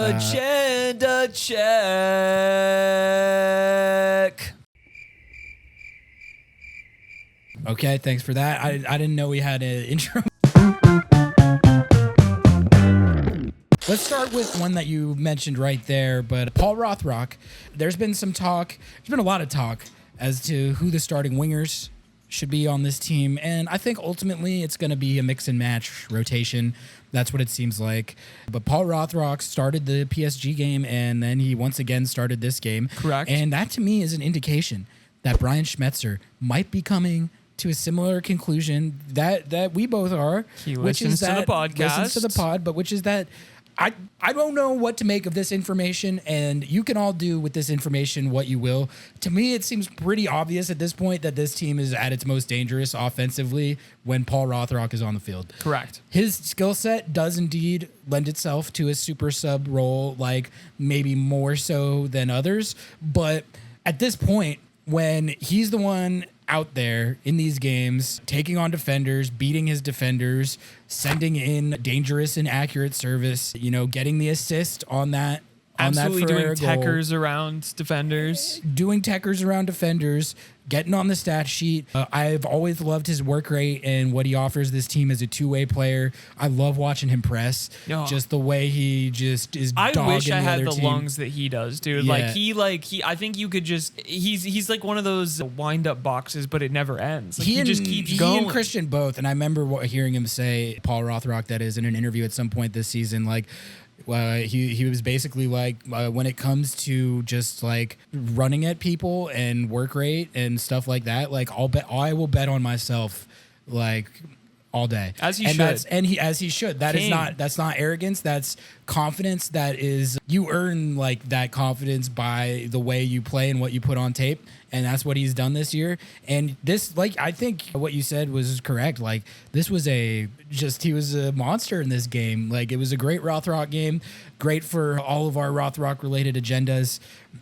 Agenda check. Okay, thanks for that. I didn't know we had an intro. Let's start with one that you mentioned right there, but Paul Rothrock. There's been some talk, there's been a lot of talk as to who the starting wingers should be on this team, and I think ultimately it's going to be a mix and match rotation. That's what it seems like. But Paul Rothrock started the PSG game, and then he once again started this game. Correct. And that to me is an indication that Brian Schmetzer might be coming to a similar conclusion that we both are. He listens to the podcast. Listens to the pod, but which is that I don't know what to make of this information, and you can all do with this information what you will. To me, it seems pretty obvious at this point that this team is at its most dangerous offensively when Paul Rothrock is on the field. Correct. His skill set does indeed lend itself to a super sub role, like maybe more so than others. But at this point, when he's the one out there in these games, taking on defenders, beating his defenders, sending in dangerous and accurate service, getting the assist on that. Absolutely on that Pereira doing goal. techers around defenders. Doing techers around defenders, getting on the stat sheet. I've always loved his work rate and what he offers this team as a two-way player. I love watching him press. Oh. Just the way he just is dogging I wish I had the team. lungs that he does, dude. Yeah. He I think you could just he's like one of those wind-up boxes, but it never ends. Like, he just keeps going. He and Christian both, and I remember hearing him say, Paul Rothrock, that is, in an interview at some point this season, like, he was basically like, when it comes to just like running at people and work rate and stuff like that, like I will bet on myself like all day, as he and should. As he should. That's not arrogance. That's confidence. That is, you earn like that confidence by the way you play and what you put on tape. And that's what he's done this year. And this, like, I think what you said was correct. Like, this was he was a monster in this game. Like, it was a great Rothrock game, great for all of our Rothrock related agendas.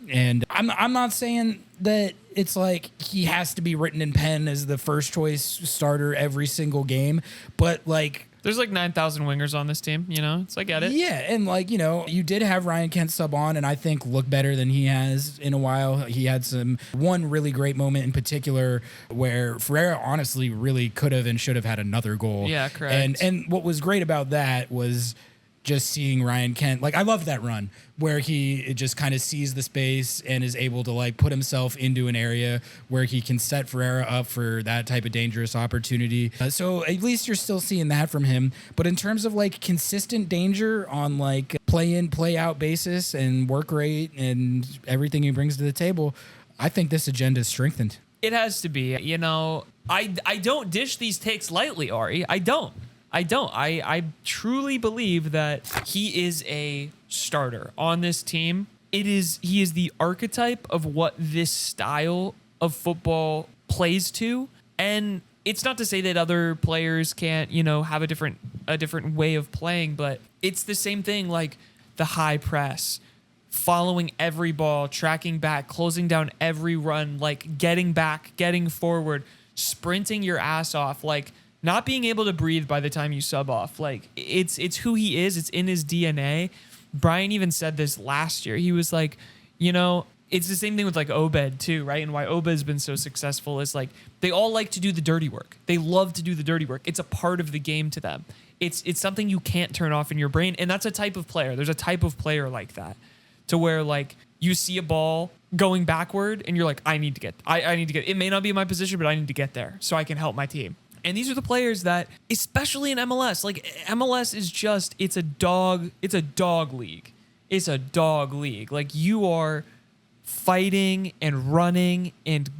And I'm not saying that it's like he has to be written in pen as the first choice starter every single game, but like, there's like 9,000 wingers on this team, It's like, I get it. Yeah, and like, you did have Ryan Kent sub on, and I think look better than he has in a while. He had one really great moment in particular where Pereira honestly really could have and should have had another goal. Yeah, correct. And what was great about that was just seeing Ryan Kent, like, I love that run where he just kind of sees the space and is able to like put himself into an area where he can set Pereira up for that type of dangerous opportunity. So at least you're still seeing that from him. But in terms of like consistent danger on like play in, play out basis and work rate and everything he brings to the table, I think this agenda is strengthened. It has to be. I don't dish these takes lightly, Ari. I don't. I truly believe that he is a starter on this team. He is the archetype of what this style of football plays to. And it's not to say that other players can't, have a different way of playing, but it's the same thing, like the high press, following every ball, tracking back, closing down every run, like getting back, getting forward, sprinting your ass off, like not being able to breathe by the time you sub off. Like it's who he is. It's in his DNA. Brian even said this last year. He was like, it's the same thing with like Obed too, right? And why Obed has been so successful is like they all like to do the dirty work. They love to do the dirty work. It's a part of the game to them. It's something you can't turn off in your brain. And that's a type of player. There's a type of player like that, to where like you see a ball going backward and you're like, I need to get. It may not be in my position, but I need to get there so I can help my team. And these are the players that, especially in MLS, like MLS is just, it's a dog league. It's a dog league. Like you are fighting and running and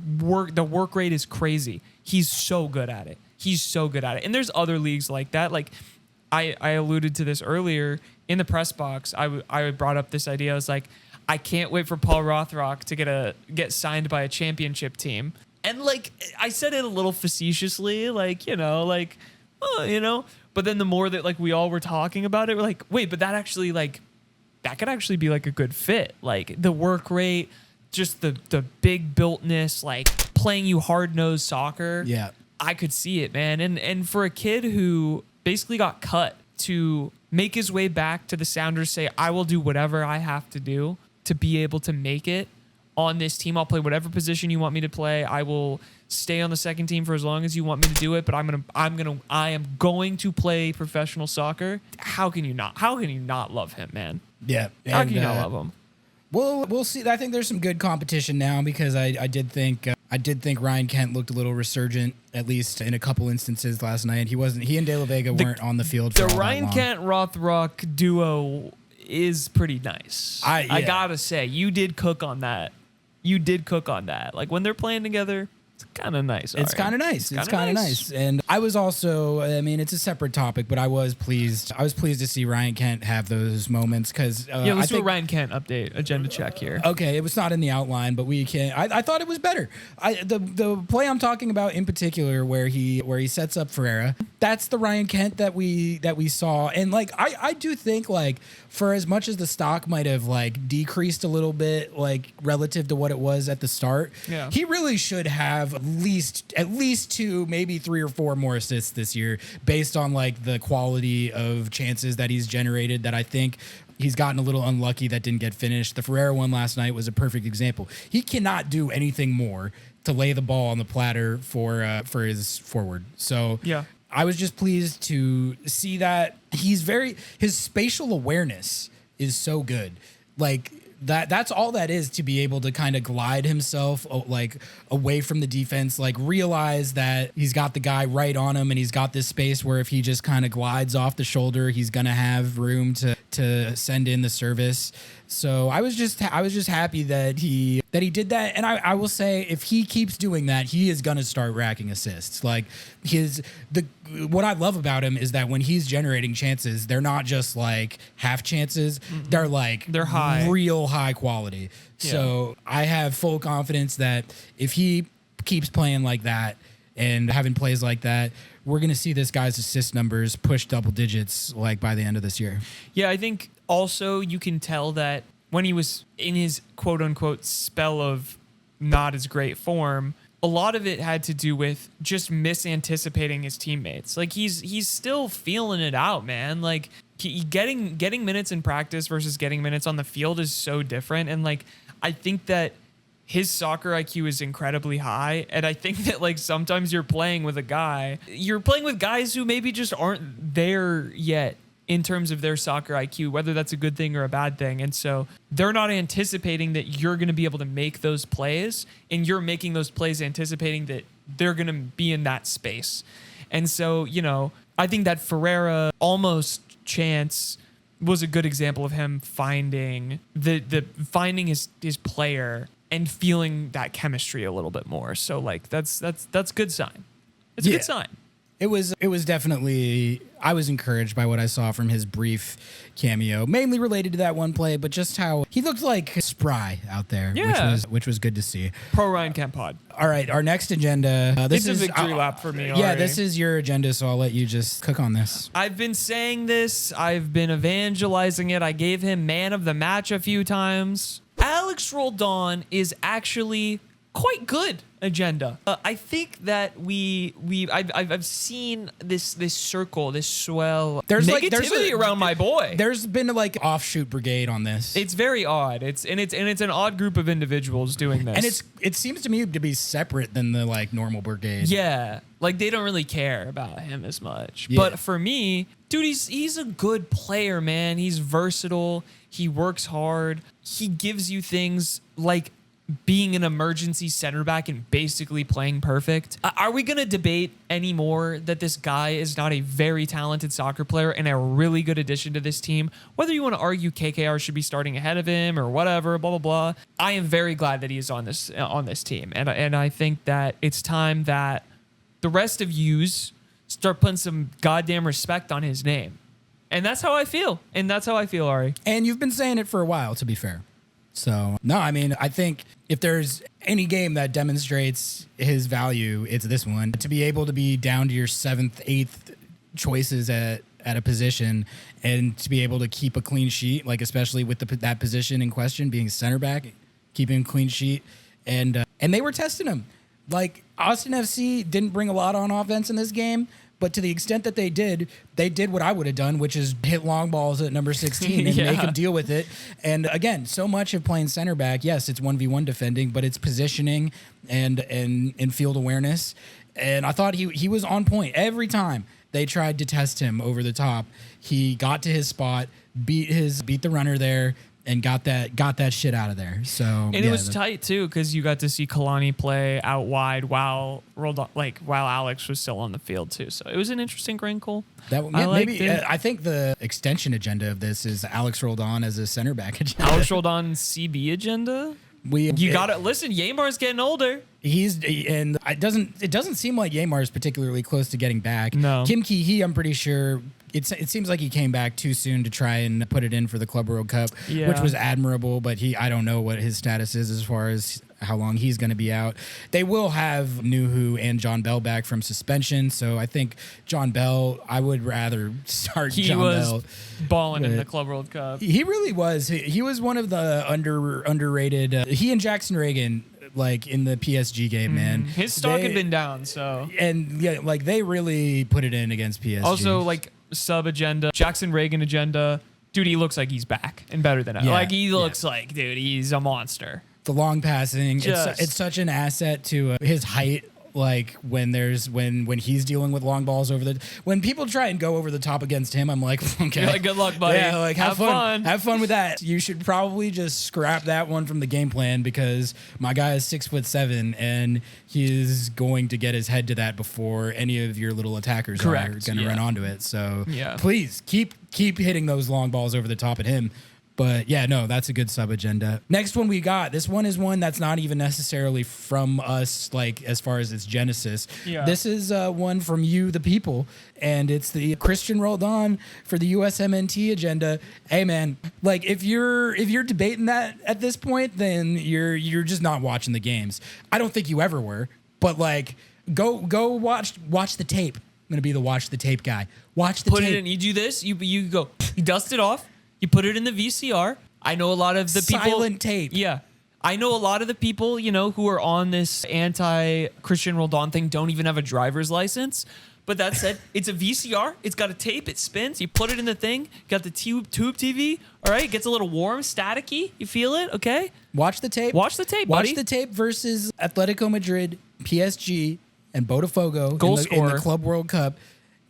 the work rate is crazy. He's so good at it. And there's other leagues like that. Like I alluded to this earlier in the press box. I brought up this idea. I was like, I can't wait for Paul Rothrock to get signed by a championship team. And like I said it a little facetiously, like, but then the more that like we all were talking about it, we're like, wait, but that could actually be like a good fit. Like the work rate, just the big builtness, like playing you hard-nosed soccer. Yeah. I could see it, man. And for a kid who basically got cut to make his way back to the Sounders, say, I will do whatever I have to do to be able to make it on this team. I'll play whatever position you want me to play. I will stay on the second team for as long as you want me to do it, but I am going to play professional soccer. How can you not love him, man? Yeah. How can you not love him? We'll see. I think there's some good competition now because I did think Ryan Kent looked a little resurgent, at least in a couple instances last night. He and De La Vega weren't on the field for the all Ryan that long. Kent Rothrock duo is pretty nice. I gotta say, you did cook on that. Like when they're playing together, it's kind of nice. It's kind of nice. It's kind of nice. And I was also, I mean, it's a separate topic, but I was pleased. I was pleased to see Ryan Kent have those moments because let's do a Ryan Kent update agenda check here. Okay, it was not in the outline, but we can. I thought it was better. The play I'm talking about in particular, where he sets up Pereira, that's the Ryan Kent that we saw, and like I do think like for as much as the stock might have like decreased a little bit, like relative to what it was at the start, he really should have at least 2, maybe 3 or 4 more assists this year, based on like the quality of chances that he's generated. That I think he's gotten a little unlucky that didn't get finished. The Pereira one last night was a perfect example. He cannot do anything more to lay the ball on the platter for his forward. So I was just pleased to see that his spatial awareness is so good. Like that's all that is, to be able to kind of glide himself like away from the defense, like realize that he's got the guy right on him and he's got this space where if he just kind of glides off the shoulder, he's going to have room to send in the service. So I was just happy that he did that. And I will say, if he keeps doing that, he is going to start racking assists. Like what I love about him is that when he's generating chances, they're not just like half chances. Mm-hmm. They're high, real high quality. Yeah. So I have full confidence that if he keeps playing like that and having plays like that, we're going to see this guy's assist numbers push double digits like by the end of this year. Yeah, I think also you can tell that when he was in his quote unquote spell of not as great form, a lot of it had to do with just misanticipating his teammates. Like he's still feeling it out, man. Like getting minutes in practice versus getting minutes on the field is so different. And like, I think that his soccer IQ is incredibly high. And I think that like sometimes you're playing with guys who maybe just aren't there yet in terms of their soccer IQ, whether that's a good thing or a bad thing. And so they're not anticipating that you're going to be able to make those plays, and you're making those plays anticipating that they're going to be in that space. And so, I think that Pereira almost chance was a good example of him finding finding his player and feeling that chemistry a little bit more. So like that's good sign. It's a good sign. It was definitely, I was encouraged by what I saw from his brief cameo, mainly related to that one play, but just how he looked like spry out there, which was good to see. Pro Ryan Kent pod. All right, our next agenda. This is a victory lap for me. Yeah, this is your agenda, so I'll let you just cook on this. I've been saying this. I've been evangelizing it. I gave him man of the match a few times. Alex Roldan is actually quite good agenda. I think that I've seen this circle, this swell. There's negativity around my boy. There's been like offshoot brigade on this. It's very odd. It's an odd group of individuals doing this. And it seems to me to be separate than the like normal brigade. Yeah, like they don't really care about him as much. Yeah. But for me, dude, he's a good player, man. He's versatile. He works hard. He gives you things like being an emergency center back and basically playing perfect. Are we going to debate anymore that this guy is not a very talented soccer player and a really good addition to this team? Whether you want to argue KKR should be starting ahead of him or whatever, blah, blah, blah. I am very glad that he is on this team. And I think that it's time that the rest of yous start putting some goddamn respect on his name. And that's how I feel. Ari. And you've been saying it for a while, to be fair. So, no, I mean, I think if there's any game that demonstrates his value, it's this one. To be able to be down to your 7th, 8th choices at a position and to be able to keep a clean sheet, like especially with that position in question being center back, keeping a clean sheet. And they were testing him. Like, Austin FC didn't bring a lot on offense in this game, But to the extent that they did what I would have done, which is hit long balls at number 16 and make him deal with it. And again, so much of playing center back, yes, it's 1v1 defending, but it's positioning and field awareness. And I thought he was on point every time they tried to test him over the top. He got to his spot, beat the runner there, and got that shit out of there. So and it was tight too, because you got to see Kalani play out wide while Alex was still on the field too. So it was an interesting wrinkle. I think the extension agenda of this is Alex Roldan as a center back agenda. Alex Roldan CB agenda. You got to listen. Yaymar's getting older. It doesn't seem like Yaymar is particularly close to getting back. No. Kim Ki-hee, I'm pretty sure. It seems like he came back too soon to try and put it in for the Club World Cup, which was admirable. But I don't know what his status is as far as how long he's going to be out. They will have Nouhou and John Bell back from suspension, so I think John Bell. I would rather start John Bell. He was balling in the Club World Cup. He really was. He was one of the underrated. He and Jackson Reagan. Like in the PSG game, man. His stock had been down, so. And yeah, like they really put it in against PSG. Also, like sub agenda, Jackson Reagan agenda. Dude, he looks like he's back and better than ever. Like he looks like, dude, he's a monster. The long passing, it's such an asset to his height. Like when he's dealing with long balls when people try and go over the top against him, I'm like, okay, you're like, good luck, buddy. Yeah, like have fun. Have fun with that. You should probably just scrap that one from the game plan because my guy is 6'7" and he is going to get his head to that before any of your little attackers are going to run onto it. So please keep hitting those long balls over the top at him. But yeah, no, that's a good sub agenda. Next one we got. This one is one that's not even necessarily from us, like as far as its genesis. Yeah. This is one from you, the people, and it's the Christian Roldan for the USMNT agenda. Hey man, like if you're debating that at this point, then you're just not watching the games. I don't think you ever were, but like go watch the tape. I'm gonna be the watch the tape guy. Watch the tape. Put it in. You do this. You go. You dust it off. You put it in the VCR. I know a lot of the people. Silent tape. Yeah. I know a lot of the people, who are on this anti-Christian Roldan thing don't even have a driver's license. But that said, it's a VCR. It's got a tape. It spins. You put it in the thing. Got the tube TV. All right. Gets a little warm, staticky. You feel it? Okay. Watch the tape. Watch the tape, buddy. Watch the tape versus Atletico Madrid, PSG, and Botafogo in the Club World Cup.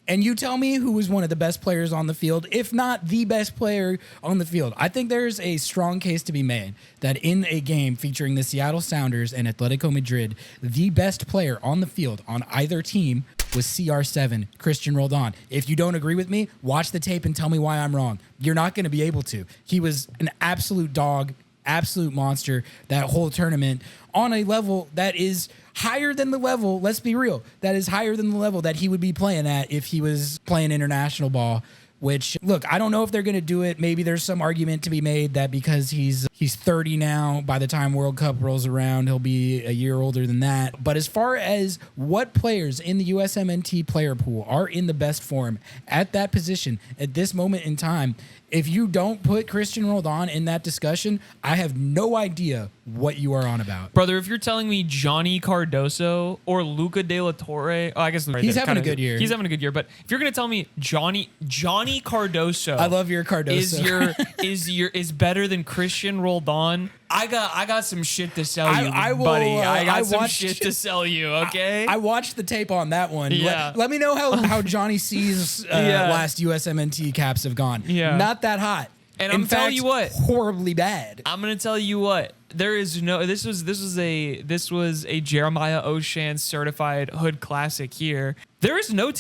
And you tell me who was one of the best players on the field, if not the best player on the field. I think there's a strong case to be made that in a game featuring the Seattle Sounders and Atletico Madrid, the best player on the field on either team was CR7, Christian Roldan. If you don't agree with me, watch the tape and tell me why I'm wrong. You're not going to be able to. He was an absolute dog, absolute monster that whole tournament on a level that is higher than the level, let's be real, that is higher than the level that he would be playing at if he was playing international ball. Which, look, I don't know if they're going to do it. Maybe there's some argument to be made that because he's 30 now, by the time World Cup rolls around, he'll be a year older than that. But as far as what players in the USMNT player pool are in the best form at that position at this moment in time, if you don't put Christian Roldan in that discussion, I have no idea what you are on about. Brother, if you're telling me Johnny Cardoso or Luca De La Torre, I guess he's having a good year. He's having a good year, but if you're going to tell me Johnny Cardoso, I love your Cardoso, is better than Christian Roldan, I got some shit to sell you, buddy. I got some shit to sell you, okay? I watched the tape on that one. Yeah. Let me know how Johnny C's last USMNT caps have gone. Yeah. Not that hot. And I'm telling you what, horribly bad. I'm gonna tell you what. There is no. This was a Jeremiah Oshan certified hood classic here. There is no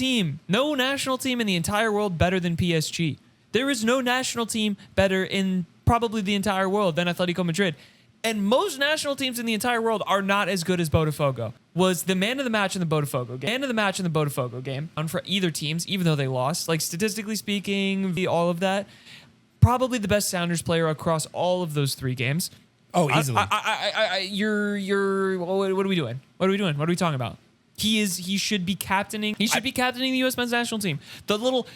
national team in the entire world better than PSG. There is no national team better in probably the entire world than Atletico Madrid. And most national teams in the entire world are not as good as Botafogo. Was the man of the match in the Botafogo game. Man of the match in the Botafogo game. And for either teams, even though they lost, like statistically speaking, all of that. Probably the best Sounders player across all of those three games. Oh, easily. What are we doing? What are we talking about? He should be captaining. He should be captaining the U.S. men's national team. You want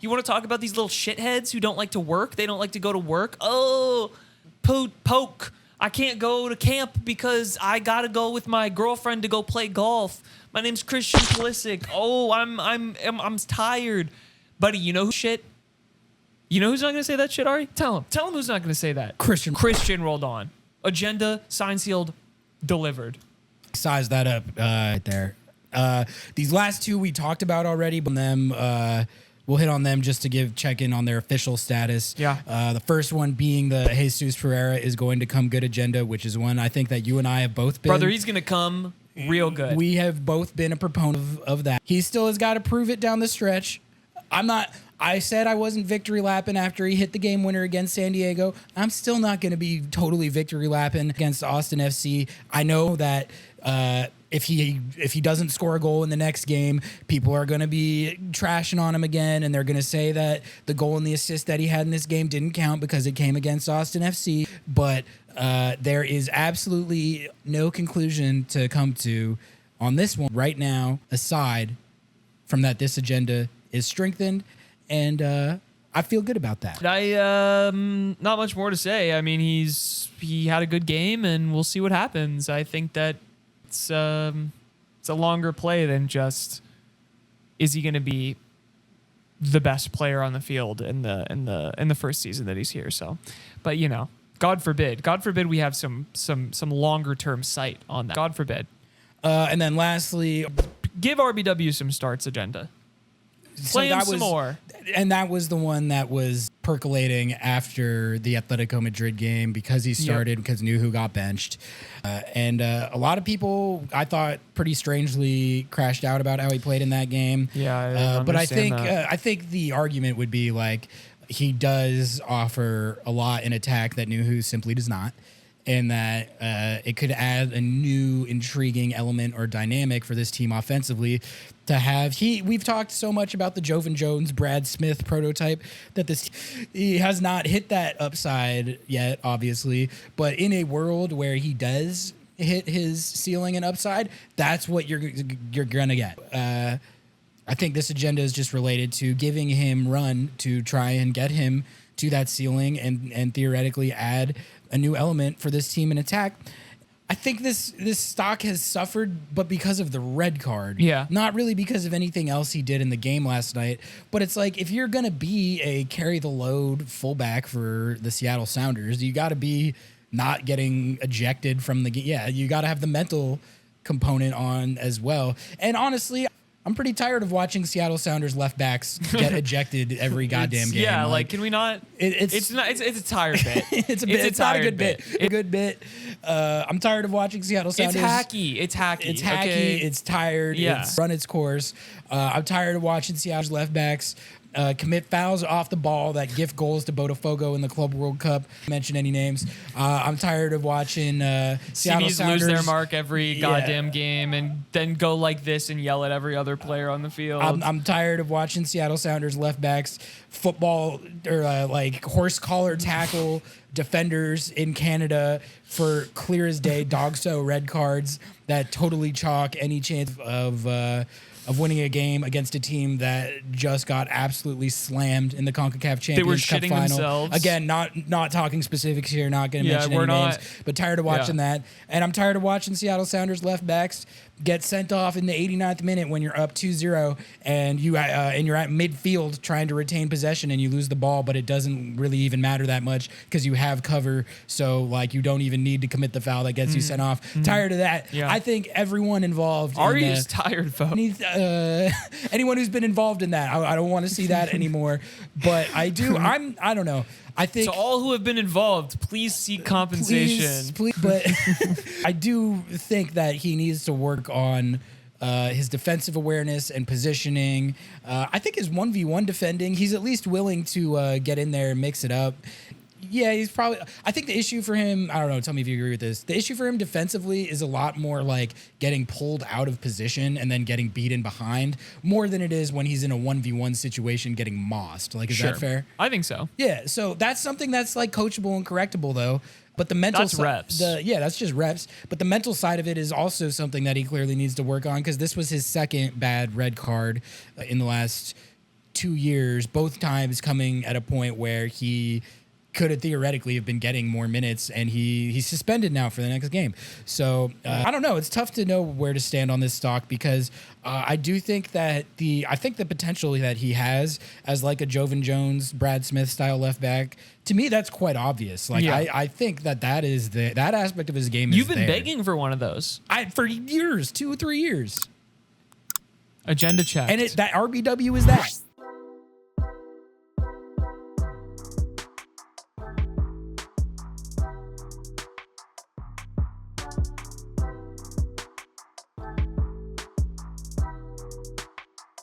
to talk about these little shitheads who don't like to work? They don't like to go to work. Oh, poke. I can't go to camp because I gotta go with my girlfriend to go play golf. My name's Christian Pulisic. Oh, I'm tired, buddy. You know who shit? You know who's not gonna say that shit, Ari? Tell him who's not gonna say that. Christian Roldan. Agenda signed, sealed, delivered. Size that up right there. These last two we talked about already, but them we'll hit on them just to check in on their official status. Yeah. The first one being the Jesus Pereira is going to come good agenda, which is one I think that you and I have both been. Brother, he's gonna come real good. We have both been a proponent of that. He still has got to prove it down the stretch. I said I wasn't victory lapping after he hit the game winner against San Diego. I'm still not going to be totally victory lapping against Austin FC. I know that if he doesn't score a goal in the next game, people are going to be trashing on him again, and they're going to say that the goal and the assist that he had in this game didn't count because it came against Austin FC. But there is absolutely no conclusion to come to on this one right now, aside from that this agenda is strengthened. And I feel good about that. Not much more to say. I mean, he had a good game, and we'll see what happens. I think that it's a longer play than just is he going to be the best player on the field in the first season that he's here. So, but you know, God forbid we have some longer term sight on that. God forbid. And then lastly, give RBW some starts agenda. Play him some more. And that was the one that was percolating after the Atletico Madrid game because he started, because Nouhou got benched. And a lot of people, I thought, pretty strangely crashed out about how he played in that game. Yeah, but I think the argument would be like he does offer a lot in attack that Nouhou simply does not. And that it could add a new intriguing element or dynamic for this team offensively to have. We've talked so much about the Jovan Jones, Brad Smith prototype that he has not hit that upside yet, obviously. But in a world where he does hit his ceiling and upside, that's what you're gonna get. I think this agenda is just related to giving him run to try and get him to that ceiling and theoretically add a new element for this team in attack. I think this stock has suffered, but because of the red card. Yeah. Not really because of anything else he did in the game last night. But it's like, if you're going to be a carry the load fullback for the Seattle Sounders, you got to be not getting ejected from the game. Yeah, you got to have the mental component on as well. And honestly, I'm pretty tired of watching Seattle Sounders left backs get ejected every goddamn game. Yeah, like can we not? It's a tired bit. It's not a good bit. A good bit. I'm tired of watching Seattle Sounders. It's hacky. It's hacky. Okay? It's tired. Yeah. It's run its course. I'm tired of watching Seattle's left backs commit fouls off the ball that gift goals to Botafogo in the Club World Cup. Mention any names. I'm tired of watching Seattle CBs Sounders lose their mark every goddamn game and then go like this and yell at every other player on the field. I'm tired of watching Seattle Sounders left backs football or like horse collar tackle defenders in Canada for clear as day dog-so red cards that totally chalk any chance of winning a game against a team that just got absolutely slammed in the CONCACAF Champions Cup final. Themselves. Again, not talking specifics here, not going to mention any names, but tired of watching that. And I'm tired of watching Seattle Sounders left backs get sent off in the 89th minute when you're up 2-0 and you're at midfield trying to retain possession and you lose the ball, but it doesn't really even matter that much because you have cover, so like you don't even need to commit the foul that gets you sent off. Tired of that. Yeah. I think everyone involved Ari is tired, folks. Anyone who's been involved in that, I don't want to see that anymore. But I do. I don't know. I think so. All who have been involved, please seek compensation. Please, but I do think that he needs to work on his defensive awareness and positioning. I think his 1v1 defending, he's at least willing to get in there and mix it up. Yeah, he's probably. I think the issue for him, I don't know, tell me if you agree with this. The issue for him defensively is a lot more like getting pulled out of position and then getting beaten behind more than it is when he's in a 1v1 situation getting mossed. Like, is that fair? I think so. Yeah, so that's something that's like coachable and correctable though. But the mental that's reps. That's just reps. But the mental side of it is also something that he clearly needs to work on because this was his second bad red card in the last 2 years, both times coming at a point where he could have theoretically have been getting more minutes, and he's suspended now for the next game. So I don't know. It's tough to know where to stand on this stock because I do think that the potential that he has as like a Jovan Jones, Brad Smith style left back, to me that's quite obvious. Like I think that is that aspect of his game. You've been begging for one of those. For years, 2 or 3 years. Agenda checked. And that RBW is that.